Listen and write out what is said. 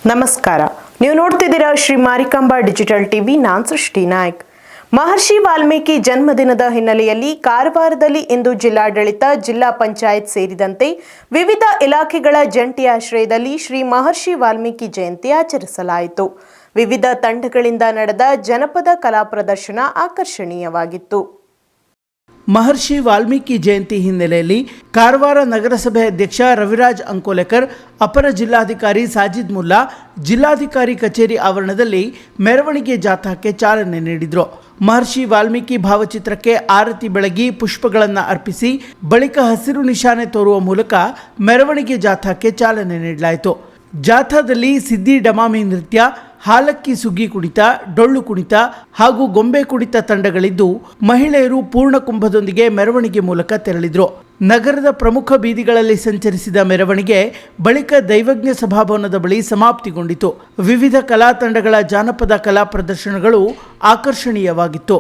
ನಮಸ್ಕಾರ. ನೀವು ನೋಡ್ತಿದ್ದೀರಾ ಶ್ರೀ ಮಾರಿಕಾಂಬಾ ಡಿಜಿಟಲ್ ಟಿವಿ. ನಾನು ಸೃಷ್ಟಿ ನಾಯ್ಕ್. ಮಹರ್ಷಿ ವಾಲ್ಮೀಕಿ ಜನ್ಮದಿನದ ಹಿನ್ನೆಲೆಯಲ್ಲಿ ಕಾರವಾರದಲ್ಲಿ ಇಂದು ಜಿಲ್ಲಾಡಳಿತ, ಜಿಲ್ಲಾ ಪಂಚಾಯತ್ ಸೇರಿದಂತೆ ವಿವಿಧ ಇಲಾಖೆಗಳ ಜಂಟಿ ಆಶ್ರಯದಲ್ಲಿ ಶ್ರೀ ಮಹರ್ಷಿ ವಾಲ್ಮೀಕಿ ಜಯಂತಿ ಆಚರಿಸಲಾಯಿತು. ವಿವಿಧ ತಂಡಗಳಿಂದ ನಡೆದ ಜನಪದ ಕಲಾ ಪ್ರದರ್ಶನ ಆಕರ್ಷಣೀಯವಾಗಿತ್ತು. ಮಹರ್ಷಿ ವಾಲ್ಮೀಕಿ ಜಯಂತಿ ಹಿನ್ನೆಲೆಯಲ್ಲಿ ಕಾರವಾರ ನಗರಸಭೆ ಅಧ್ಯಕ್ಷ ರವಿರಾಜ್ ಅಂಕೋಲೆಕರ್, ಅಪರ ಜಿಲ್ಲಾಧಿಕಾರಿ ಸಾಜಿದ್ ಮುಲ್ಲಾ ಜಿಲ್ಲಾಧಿಕಾರಿ ಕಚೇರಿ ಆವರಣದಲ್ಲಿ ಮೆರವಣಿಗೆ ಜಾಥಾಕ್ಕೆ ಚಾಲನೆ ನೀಡಿದರು. ಮಹರ್ಷಿ ವಾಲ್ಮೀಕಿ ಭಾವಚಿತ್ರಕ್ಕೆ ಆರತಿ ಬೆಳಗಿ ಪುಷ್ಪಗಳನ್ನು ಅರ್ಪಿಸಿ ಬಳಿಕ ಹಸಿರು ನಿಶಾನೆ ತೋರುವ ಮೂಲಕ ಮೆರವಣಿಗೆ ಜಾಥಾಕ್ಕೆ ಚಾಲನೆ ನೀಡಲಾಯಿತು. ಜಾಥಾದಲ್ಲಿ ಸಿದ್ದಿ ಡಮಾಮಿ ನೃತ್ಯ, ಹಾಲಕ್ಕಿ ಸುಗ್ಗಿ ಕುಣಿತ, ಡೊಳ್ಳು ಕುಣಿತ ಹಾಗೂ ಗೊಂಬೆ ಕುಣಿತ ತಂಡಗಳಿದ್ದು ಮಹಿಳೆಯರು ಪೂರ್ಣ ಕುಂಭದೊಂದಿಗೆ ಮೆರವಣಿಗೆ ಮೂಲಕ ತೆರಳಿದರು. ನಗರದ ಪ್ರಮುಖ ಬೀದಿಗಳಲ್ಲಿ ಸಂಚರಿಸಿದ ಮೆರವಣಿಗೆ ಬಳಿಕ ದೈವಜ್ಞ ಸಭಾಭವನದ ಬಳಿ ಸಮಾಪ್ತಿಗೊಂಡಿತು. ವಿವಿಧ ಕಲಾ ತಂಡಗಳ ಜಾನಪದ ಕಲಾ ಪ್ರದರ್ಶನಗಳು ಆಕರ್ಷಣೀಯವಾಗಿತ್ತು.